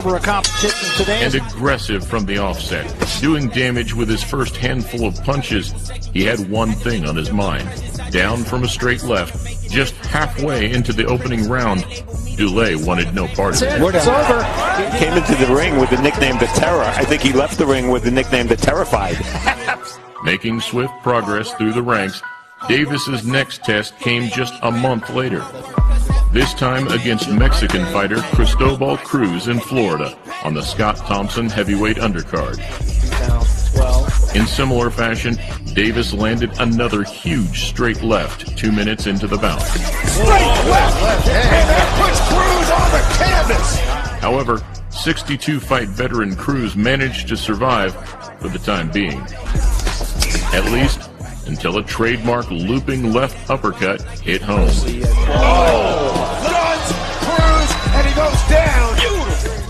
for a competition today. And aggressive from the offset, doing damage with his first handful of punches. He had one thing on his mind. Down from a straight left, just halfway into the opening round, Dulé wanted no part of it. It's over. He came into the ring with the nickname The Terror. I think he left the ring with the nickname The Terrified. Making swift progress through the ranks, Davis's next test came just a month later. This time against Mexican fighter Cristobal Cruz in Florida on the Scott Thompson heavyweight undercard. In similar fashion, Davis landed another huge straight left 2 minutes into the bout. Straight left! And that puts Cruz on the canvas! However, 62-fight veteran Cruz managed to survive for the time being. At least until a trademark looping left uppercut hit home. Runs Cruz, and he goes down.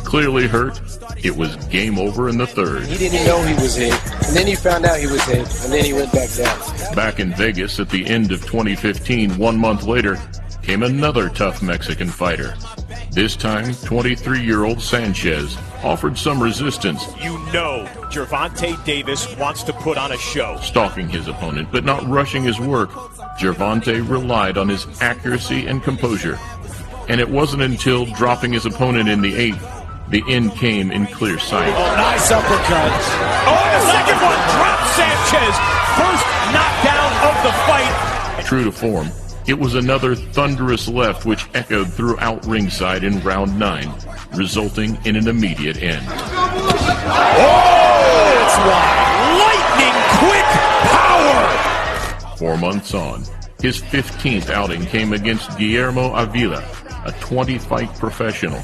Clearly hurt, it was game over in the third. He didn't know he was hit, and then he found out he was hit, and then he went back down. Back in Vegas at the end of 2015, 1 month later, came another tough Mexican fighter. This time, 23-year-old Sanchez offered some resistance. You know Gervonta Davis wants to put on a show. Stalking his opponent, but not rushing his work, Gervonta relied on his accuracy and composure. And it wasn't until dropping his opponent in the eighth, the end came in clear sight. Oh, nice uppercut. Oh, the second one drops Sanchez. First knockdown of the fight. True to form, it was another thunderous left which echoed throughout ringside in round 9, resulting in an immediate end. Oh, it's lightning quick power. 4 months on, his 15th outing came against Guillermo Avila, a 20-fight professional.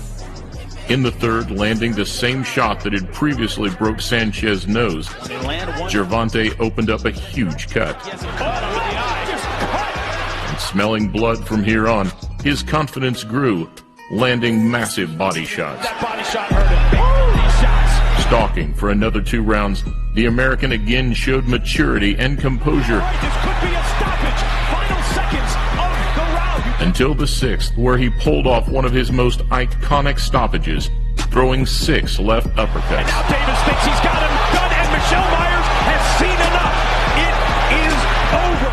In the third, landing the same shot that had previously broke Sanchez's nose, Gervonta opened up a huge cut. And smelling blood from here on, his confidence grew, landing massive body shots. That body shot hurt him. These shots. Stalking for another 2 rounds, the American again showed maturity and composure. This could be a stoppage. Final seconds of the round. Until the 6th, where he pulled off one of his most iconic stoppages, throwing 6 left uppercuts. And now Davis thinks he's got him done, and Michelle Myers has seen enough. It is over.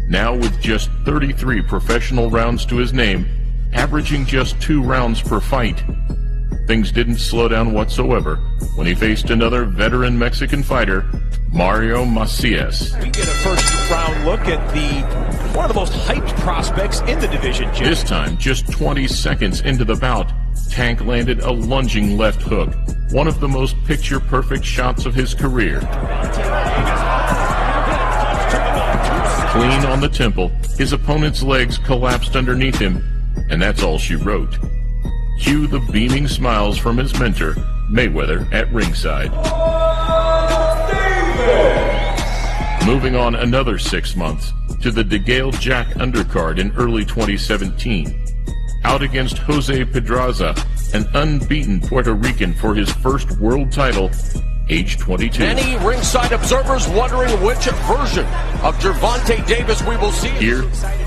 Now with just 33 professional rounds to his name, averaging just 2 rounds per fight, things didn't slow down whatsoever when he faced another veteran Mexican fighter, Mario Macias. We get a first-round look at one of the most hyped prospects in the division, Jim. This time, just 20 seconds into the bout, Tank landed a lunging left hook, one of the most picture-perfect shots of his career. Clean on the temple, his opponent's legs collapsed underneath him, and that's all she wrote. Cue the beaming smiles from his mentor, Mayweather, at ringside. Moving on another 6 months to the DeGale Jack undercard in early 2017. Out against Jose Pedraza, an unbeaten Puerto Rican for his first world title, age 22. Many ringside observers wondering which version of Gervonta Davis we will see. Here,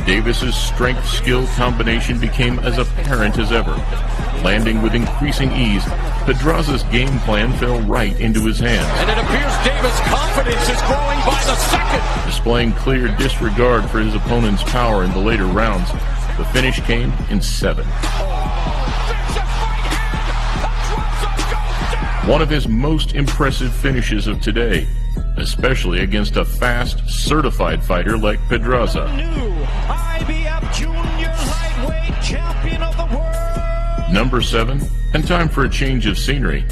Davis's strength-skill combination became as apparent as ever. Landing with increasing ease, Pedraza's game plan fell right into his hands. And it appears Davis' confidence is growing by the second. Displaying clear disregard for his opponent's power in the later rounds, the finish came in 7. One of his most impressive finishes of today, especially against a fast, certified fighter like Pedraza. New IBF Junior Lightweight Champion of the World. Number 7, and time for a change of scenery.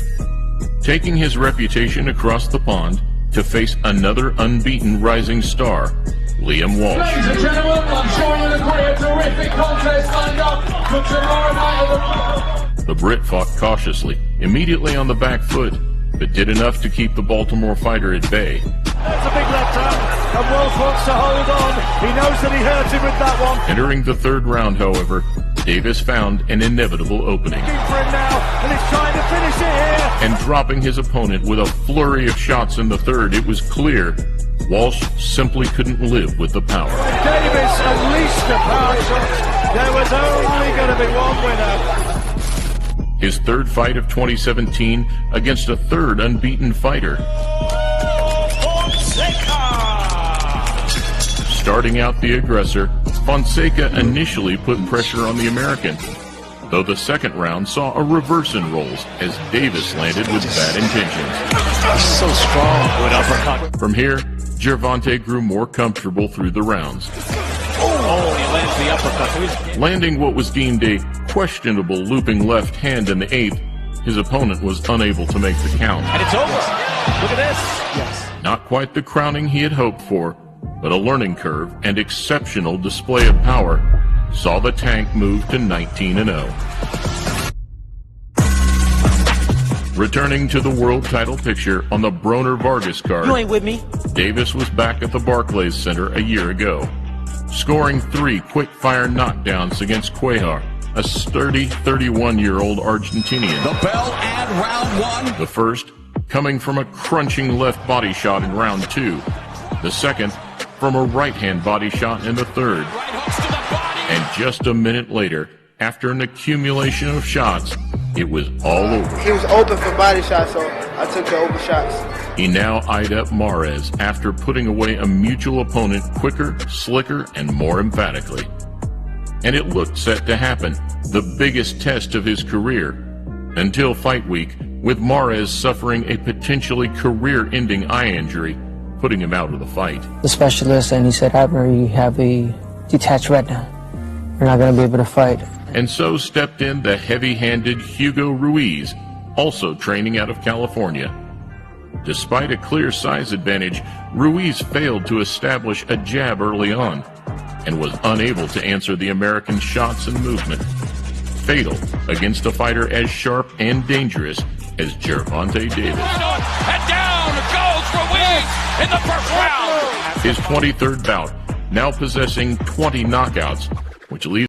Taking his reputation across the pond to face another unbeaten rising star, Liam Walsh. Ladies and gentlemen, I'm sure you'll agree a terrific contest lined up for tomorrow night at the The Brit fought cautiously, immediately on the back foot, but did enough to keep the Baltimore fighter at bay. That's a big left hand, and Walsh wants to hold on. He knows that he hurt him with that one. Entering the 3rd round, however, Davis found an inevitable opening. Looking for him now, and he's trying to finish it here. And dropping his opponent with a flurry of shots in the 3rd, it was clear Walsh simply couldn't live with the power. Davis unleashed the power shot. There was only going to be one winner. His third fight of 2017 against a third unbeaten fighter. Starting out the aggressor, Fonseca initially put pressure on the American, though the second round saw a reverse in roles as Davis landed with bad intentions. He's so strong with uppercut. From here, Gervonta grew more comfortable through the rounds. Oh, he lands the uppercut. Landing what was deemed a questionable looping left hand in the 8th, his opponent was unable to make the count. And it's over. Look at this. Yes. Not quite the crowning he had hoped for, but a learning curve and exceptional display of power saw the Tank move to 19-0. Returning to the world title picture on the Broner-Vargas card, You ain't with me. Davis was back at the Barclays Center a year ago, scoring 3 quick-fire knockdowns against Cuellar, a sturdy 31-year-old Argentinian. The bell and round 1. The first coming from a crunching left body shot in round 2. The second from a right-hand body shot in the third. And just a minute later, after an accumulation of shots, it was all over. He was open for body shots, so I took the open shots. He now eyed up Mares after putting away a mutual opponent quicker, slicker, and more emphatically. And it looked set to happen, the biggest test of his career, until fight week, with Mares suffering a potentially career-ending eye injury, putting him out of the fight. The specialist, and he said, Abner, you have a detached retina. You're not going to be able to fight. And so stepped in the heavy-handed Hugo Ruiz, also training out of California. Despite a clear size advantage, Ruiz failed to establish a jab early on and was unable to answer the American shots and movement. Fatal against a fighter as sharp and dangerous as Gervonta Davis. And down goes Ruiz in the first round. His 23rd bout, now possessing 20 knockouts, which leaves